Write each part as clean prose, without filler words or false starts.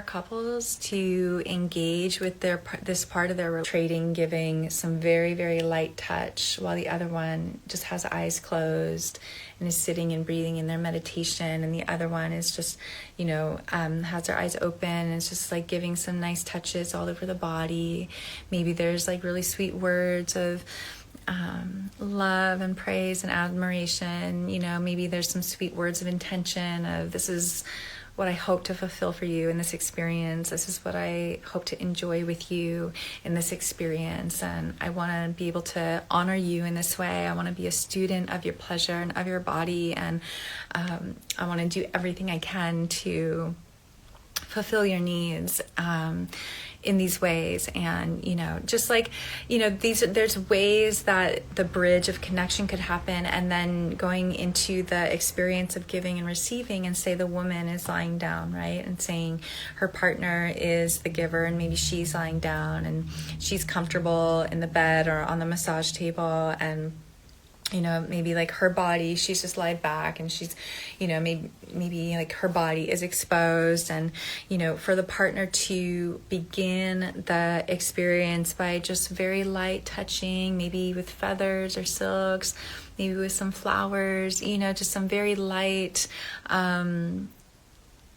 couples to engage with this part of their trading, giving some very, very light touch while the other one just has eyes closed and is sitting and breathing in their meditation, and the other one is just, has their eyes open and is just like giving some nice touches all over the body. Maybe there's like really sweet words of love and praise and admiration. Maybe there's some sweet words of intention of, this is what I hope to fulfill for you in this experience. This is what I hope to enjoy with you in this experience. And I want to be able to honor you in this way. I want to be a student of your pleasure and of your body. And I want to do everything I can to fulfill your needs in these ways. And just like there's ways that the bridge of connection could happen, and then going into the experience of giving and receiving, and say the woman is lying down, right, and saying her partner is the giver, and maybe she's lying down and she's comfortable in the bed or on the massage table, and maybe like her body, she's just lied back, and she's, maybe like her body is exposed, and, for the partner to begin the experience by just very light touching, maybe with feathers or silks, maybe with some flowers, just some very light,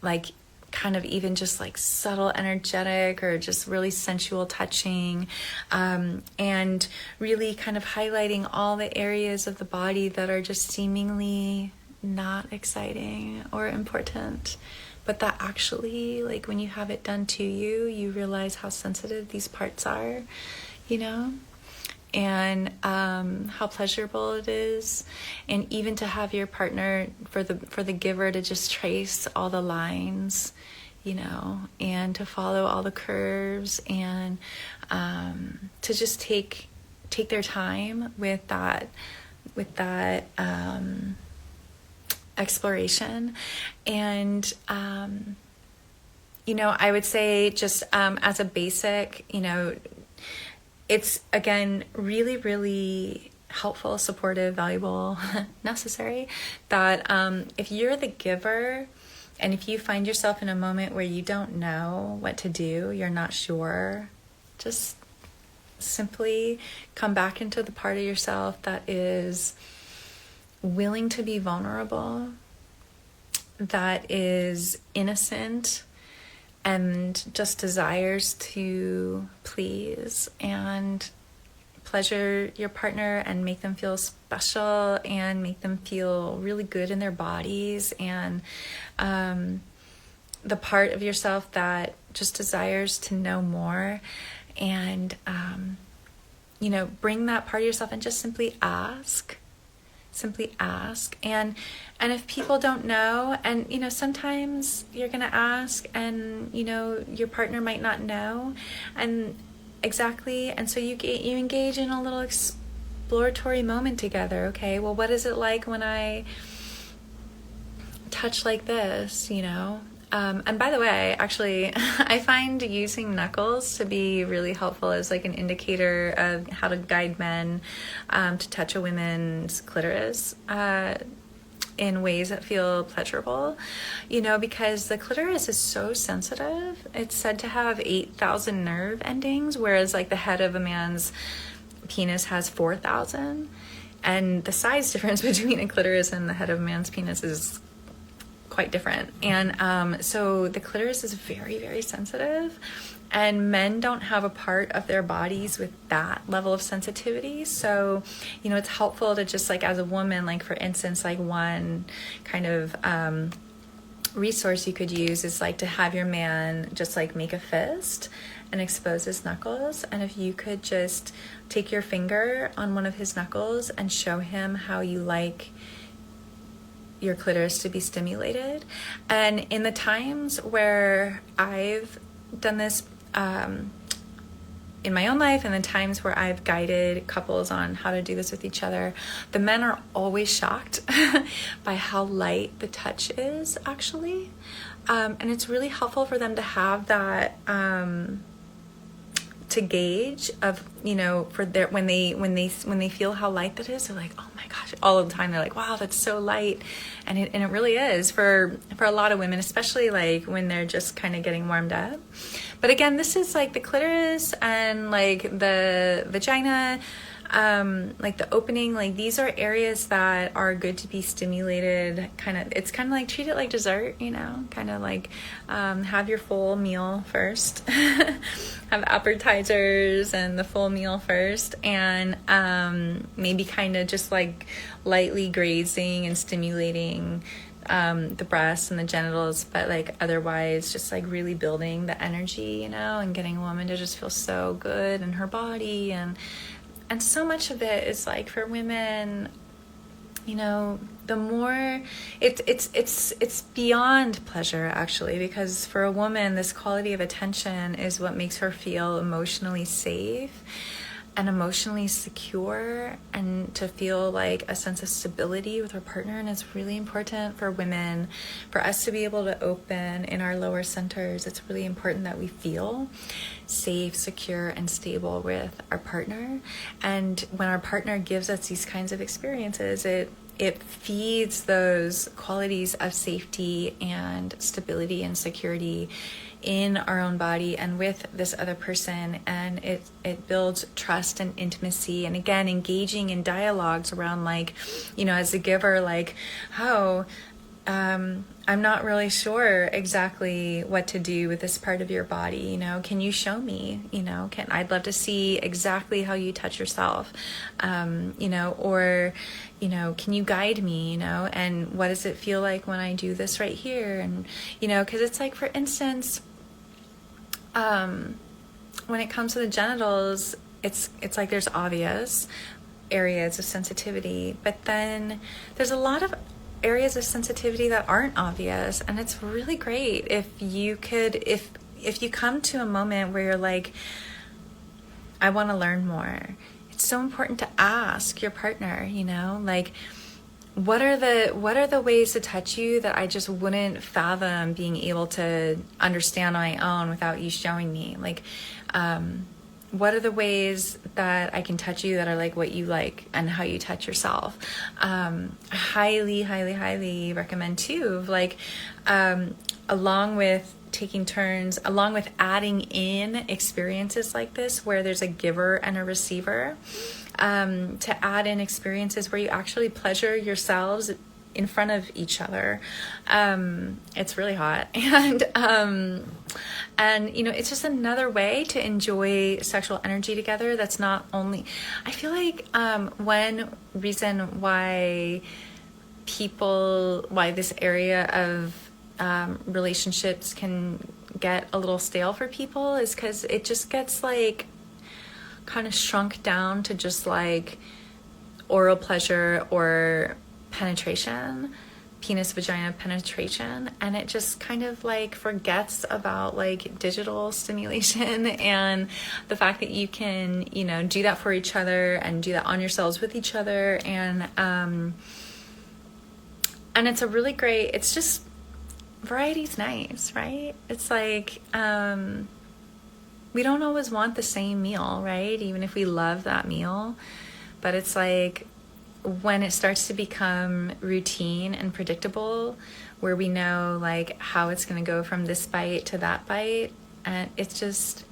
like kind of even just like subtle energetic or just really sensual touching, and really kind of highlighting all the areas of the body that are just seemingly not exciting or important, but that actually, like, when you have it done to you, you realize how sensitive these parts are, and how pleasurable it is. And even to have your partner, for the giver, to just trace all the lines, and to follow all the curves, and to just take their time with that exploration. And I would say, just as a basic, it's, again, really, really helpful, supportive, valuable, necessary, that if you're the giver, and if you find yourself in a moment where you don't know what to do, you're not sure, just simply come back into the part of yourself that is willing to be vulnerable, that is innocent, and just desires to please and pleasure your partner and make them feel special and make them feel really good in their bodies, and the part of yourself that just desires to know more, and bring that part of yourself and just simply ask. And if people don't know, and sometimes you're gonna ask, and your partner might not know, and exactly, and so you engage in a little exploratory moment together. Okay, well, what is it like when I touch like this? And by the way, actually, I find using knuckles to be really helpful as like an indicator of how to guide men to touch a woman's clitoris in ways that feel pleasurable, because the clitoris is so sensitive. It's said to have 8,000 nerve endings, whereas like the head of a man's penis has 4,000. And the size difference between a clitoris and the head of a man's penis is quite different. And so the clitoris is very, very sensitive, and men don't have a part of their bodies with that level of sensitivity. So it's helpful to just, like, as a woman, like, for instance, like, one kind of resource you could use is like to have your man just like make a fist and expose his knuckles, and if you could just take your finger on one of his knuckles and show him how you like your clitoris to be stimulated. And in the times where I've done this in my own life, and the times where I've guided couples on how to do this with each other, the men are always shocked by how light the touch is, actually. And it's really helpful for them to have that, to gauge of, you know, for their, when they feel how light that is, they're like, oh my gosh, all the time they're like, wow, that's so light. And it really is for a lot of women, especially like when they're just kind of getting warmed up. But again, this is like the clitoris and like the vagina, like the opening, like these are areas that are good to be stimulated. It's kind of like, treat it like dessert, you know, kind of like have your full meal first, have appetizers and the full meal first, and maybe kind of just like lightly grazing and stimulating the breasts and the genitals, but like otherwise just like really building the energy, you know, and getting a woman to just feel so good in her body. And so much of it is like for women, you know, the more it's beyond pleasure actually, because for a woman, this quality of attention is what makes her feel emotionally safe and emotionally secure, and to feel like a sense of stability with her partner. And it's really important for women, for us to be able to open in our lower centers. It's really important that we feel safe, secure, and stable with our partner. And when our partner gives us these kinds of experiences, it feeds those qualities of safety and stability and security in our own body and with this other person, and it builds trust and intimacy. And again, engaging in dialogues around, like, you know, as a giver, like, oh, I'm not really sure exactly what to do with this part of your body, you know, can you show me, you know, I'd love to see exactly how you touch yourself, you know, or, you know, can you guide me, you know, and what does it feel like when I do this right here? And, you know, because it's like, for instance, when it comes to the genitals, it's like there's obvious areas of sensitivity, but then there's a lot of areas of sensitivity that aren't obvious. And it's really great if you could, if you come to a moment where you're like, I want to learn more. It's so important to ask your partner, you know, like, what are the ways to touch you that I just wouldn't fathom being able to understand on my own without you showing me? Like, what are the ways that I can touch you that are like what you like and how you touch yourself? I highly recommend too, like, along with taking turns, along with adding in experiences like this where there's a giver and a receiver, to add in experiences where you actually pleasure yourselves in front of each other. It's really hot. And you know, it's just another way to enjoy sexual energy together. That's not only, I feel like one reason why this area of relationships can get a little stale for people is because it just gets like kind of shrunk down to just like oral pleasure or penetration, penis vagina penetration, and it just kind of like forgets about like digital stimulation and the fact that you can, you know, do that for each other and do that on yourselves with each other. And it's a really great, it's just, variety's nice, right? It's like, we don't always want the same meal, right? Even if we love that meal, but it's like when it starts to become routine and predictable, where we know like how it's going to go from this bite to that bite, and it's just,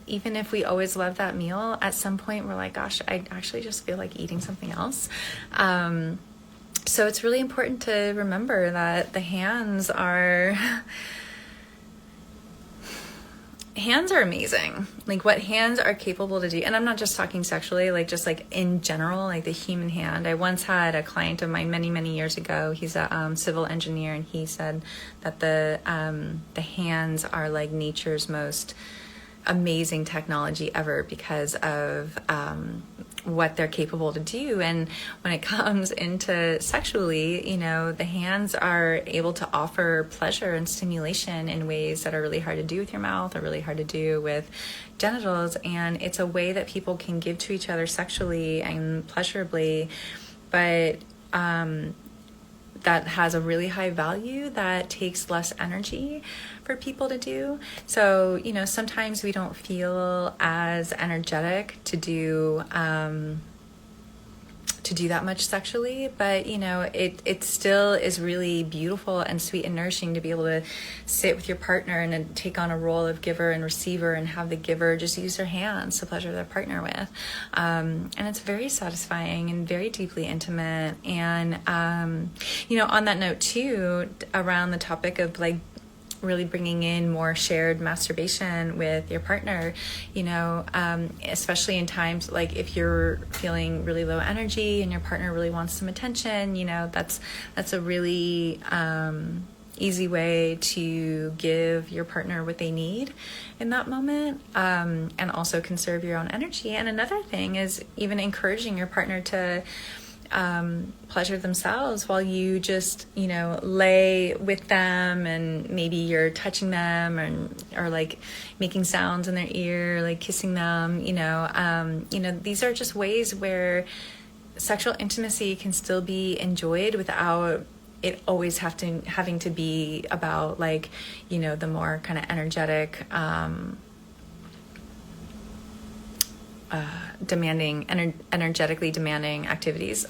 even if we always love that meal, at some point we're like, gosh, I actually just feel like eating something else. So it's really important to remember that the hands are amazing. Like what hands are capable to do. And I'm not just talking sexually, like just like in general, like the human hand. I once had a client of mine many years ago. He's a civil engineer, and he said that the hands are like nature's most amazing technology ever because of what they're capable to do. And when it comes into sexually, you know, the hands are able to offer pleasure and stimulation in ways that are really hard to do with your mouth or really hard to do with genitals. And it's a way that people can give to each other sexually and pleasurably, but that has a really high value that takes less energy for people to do. So, sometimes we don't feel as energetic to do that much sexually, but it still is really beautiful and sweet and nourishing to be able to sit with your partner and take on a role of giver and receiver, and have the giver just use their hands to pleasure their partner with, and it's very satisfying and very deeply intimate. And on that note too, around the topic of like really bringing in more shared masturbation with your partner, especially in times like if you're feeling really low energy and your partner really wants some attention, that's a really easy way to give your partner what they need in that moment, and also conserve your own energy. And another thing is even encouraging your partner to pleasure themselves while you just, lay with them, and maybe you're touching them or like making sounds in their ear, like kissing them, these are just ways where sexual intimacy can still be enjoyed without it always having to be about like, the more kind of energetic, energetically demanding activities.